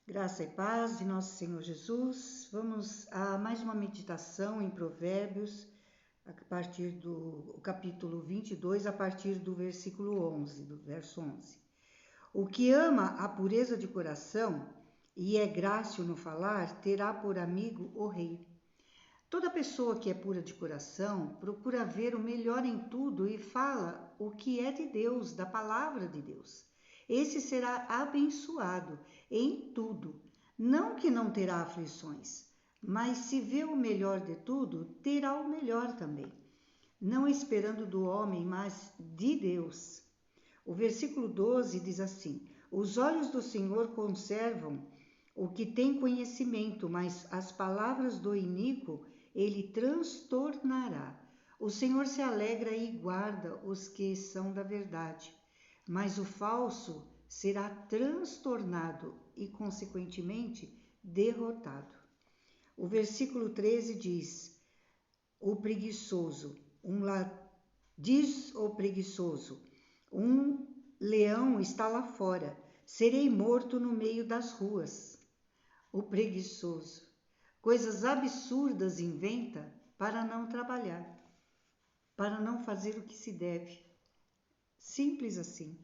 Graça e paz de nosso Senhor Jesus. Vamos a mais uma meditação em Provérbios, a partir do capítulo 22, a partir do versículo 11, do verso 11. O que ama a pureza de coração e é grácil no falar, terá por amigo o rei. Toda pessoa que é pura de coração procura ver o melhor em tudo e fala o que é de Deus, da palavra de Deus. Esse será abençoado em tudo. Não que não terá aflições, mas se vê o melhor de tudo, terá o melhor também. Não esperando do homem, mas de Deus. O versículo 12 diz assim: Os olhos do Senhor conservam o que tem conhecimento, mas as palavras do iníquo ele transtornará. O Senhor se alegra e guarda os que são da verdade, mas o falso será transtornado e, consequentemente, derrotado. O versículo 13 diz: O preguiçoso, diz o preguiçoso, um leão está lá fora, serei morto no meio das ruas. O preguiçoso, coisas absurdas inventa para não trabalhar, para não fazer o que se deve. Simples assim.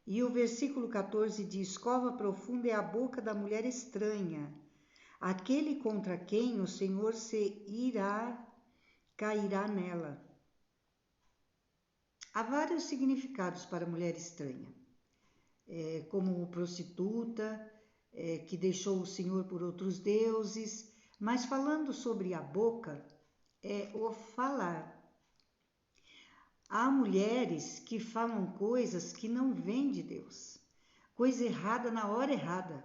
E o versículo 14 diz: Cova profunda é a boca da mulher estranha. Aquele contra quem o Senhor se irá, cairá nela. Há vários significados para mulher estranha, como prostituta, que deixou o Senhor por outros deuses, mas falando sobre a boca, é o falar. Há mulheres que falam coisas que não vêm de Deus, coisa errada na hora errada.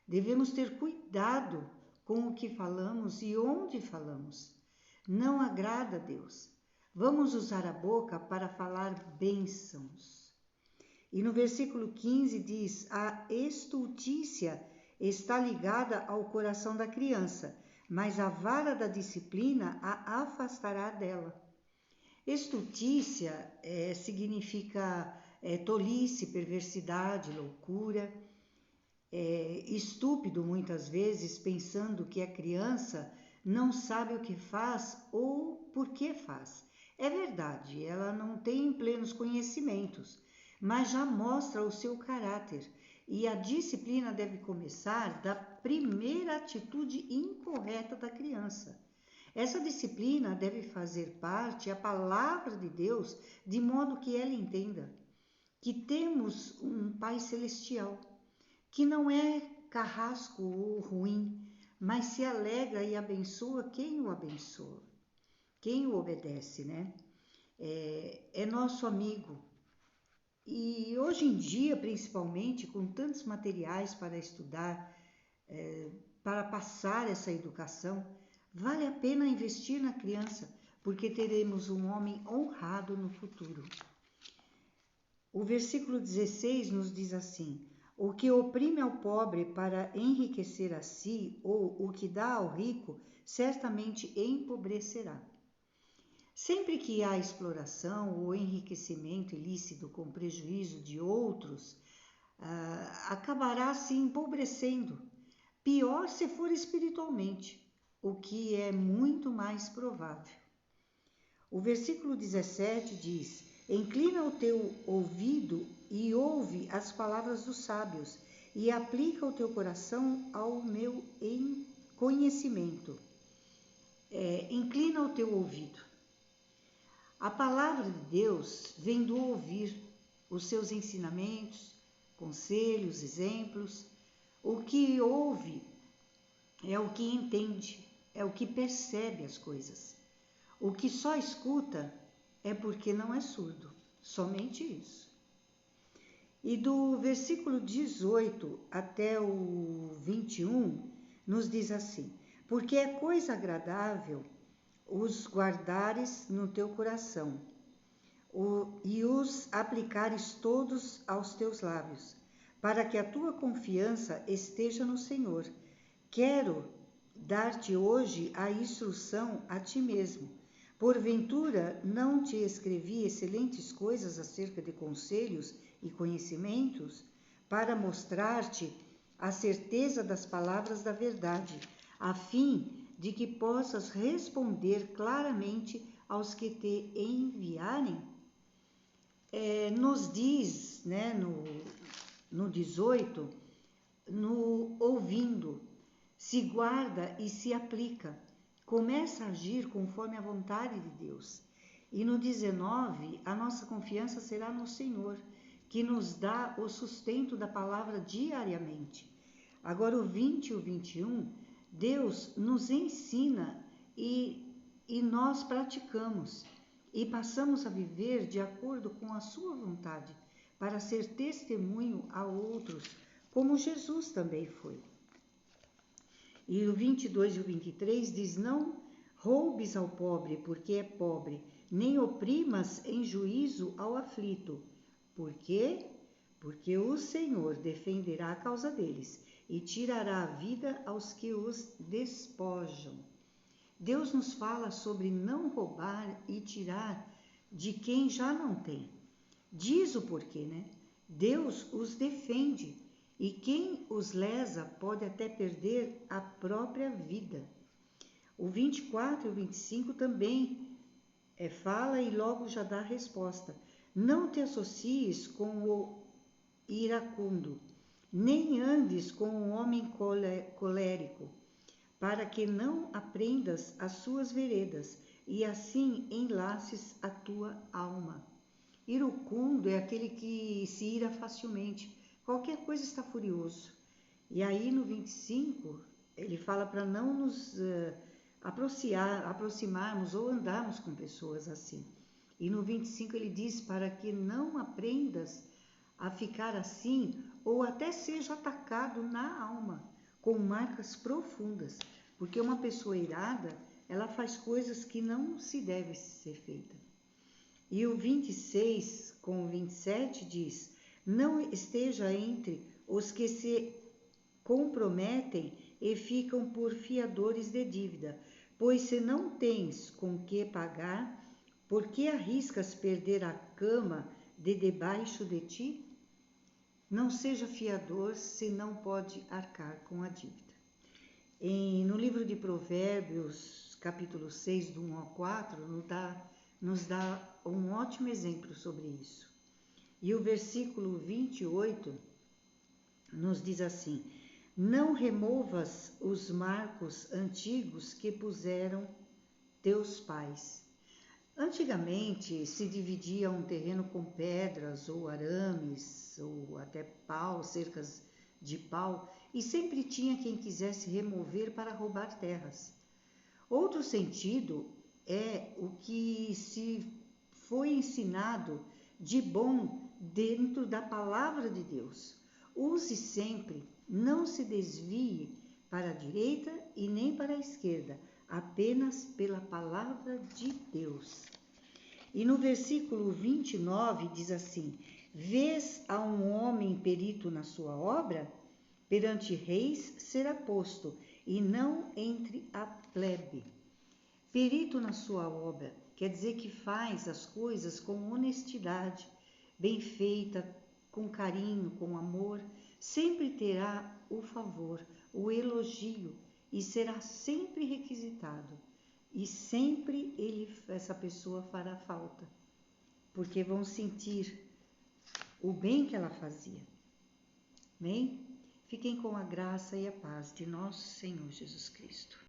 Devemos ter cuidado com o que falamos e onde falamos. Não agrada a Deus. Vamos usar a boca para falar bênçãos. E no versículo 15 diz: A estultícia está ligada ao coração da criança, mas a vara da disciplina a afastará dela. Estultícia significa tolice, perversidade, loucura. Estúpido muitas vezes, pensando que a criança não sabe o que faz ou por que faz. É verdade, ela não tem plenos conhecimentos, mas já mostra o seu caráter. E a disciplina deve começar da primeira atitude incorreta da criança. Essa disciplina deve fazer parte a palavra de Deus, de modo que ela entenda que temos um Pai Celestial, que não é carrasco ou ruim, mas se alegra e abençoa quem o abençoa, quem o obedece, né? É nosso amigo. E hoje em dia, principalmente, com tantos materiais para estudar, para passar essa educação, vale a pena investir na criança, porque teremos um homem honrado no futuro. O versículo 16 nos diz assim: O que oprime ao pobre para enriquecer a si, ou o que dá ao rico, certamente empobrecerá. Sempre que há exploração ou enriquecimento ilícito com prejuízo de outros, acabará se empobrecendo. Pior se for espiritualmente, o que é muito mais provável. O versículo 17 diz: Inclina o teu ouvido e ouve as palavras dos sábios, e aplica o teu coração ao meu conhecimento. Inclina o teu ouvido. A palavra de Deus vem do ouvir os seus ensinamentos, conselhos, exemplos. O que ouve é o que entende, é o que percebe as coisas. O que só escuta é porque não é surdo, somente isso. E do versículo 18 até o 21, nos diz assim: Porque é coisa agradável os guardares no teu coração e os aplicares todos aos teus lábios, para que a tua confiança esteja no Senhor. Quero dar-te hoje a instrução a ti mesmo. Porventura não te escrevi excelentes coisas acerca de conselhos e conhecimentos, para mostrar-te a certeza das palavras da verdade, a fim de que possas responder claramente aos que te enviarem. Nos diz, né, no 18, no ouvindo, se guarda e se aplica, começa a agir conforme a vontade de Deus. E no 19, a nossa confiança será no Senhor, que nos dá o sustento da palavra diariamente. Agora o 20 e o 21, Deus nos ensina e nós praticamos e passamos a viver de acordo com a sua vontade, para ser testemunho a outros, como Jesus também foi. E o 22 e o 23 diz: não roubes ao pobre, porque é pobre, nem oprimas em juízo ao aflito. Por quê? Porque o Senhor defenderá a causa deles e tirará a vida aos que os despojam. Deus nos fala sobre não roubar e tirar de quem já não tem. Diz o porquê, né? Deus os defende e quem os lesa pode até perder a própria vida. O 24 e o 25 também fala e logo já dá a resposta. Não te associes com o iracundo, nem andes com o homem colérico, para que não aprendas as suas veredas e assim enlaces a tua alma. Iracundo é aquele que se ira facilmente, qualquer coisa está furioso. E aí no 25 ele fala para não nos aproximarmos ou andarmos com pessoas assim. E no 25 ele diz para que não aprendas a ficar assim ou até seja atacado na alma, com marcas profundas, porque uma pessoa irada, ela faz coisas que não se deve ser feita. E o 26 com o 27 diz: não esteja entre os que se comprometem e ficam por fiadores de dívida, pois se não tens com que pagar, por que arriscas perder a cama de debaixo de ti? Não seja fiador se não pode arcar com a dívida. No livro de Provérbios, capítulo 6, do 1 ao 4, nos dá um ótimo exemplo sobre isso. E o versículo 28 nos diz assim: não removas os marcos antigos que puseram teus pais. Antigamente se dividia um terreno com pedras ou arames ou até pau, cercas de pau, e sempre tinha quem quisesse remover para roubar terras. Outro sentido é o que se foi ensinado de bom dentro da palavra de Deus. Use sempre, não se desvie para a direita e nem para a esquerda, apenas pela palavra de Deus. E no versículo 29 diz assim: vês a um homem perito na sua obra? Perante reis será posto, e não entre a plebe. Perito na sua obra quer dizer que faz as coisas com honestidade, bem feita, com carinho, com amor, sempre terá o favor, o elogio e será sempre requisitado. E sempre essa pessoa fará falta, porque vão sentir o bem que ela fazia. Amém? Fiquem com a graça e a paz de nosso Senhor Jesus Cristo.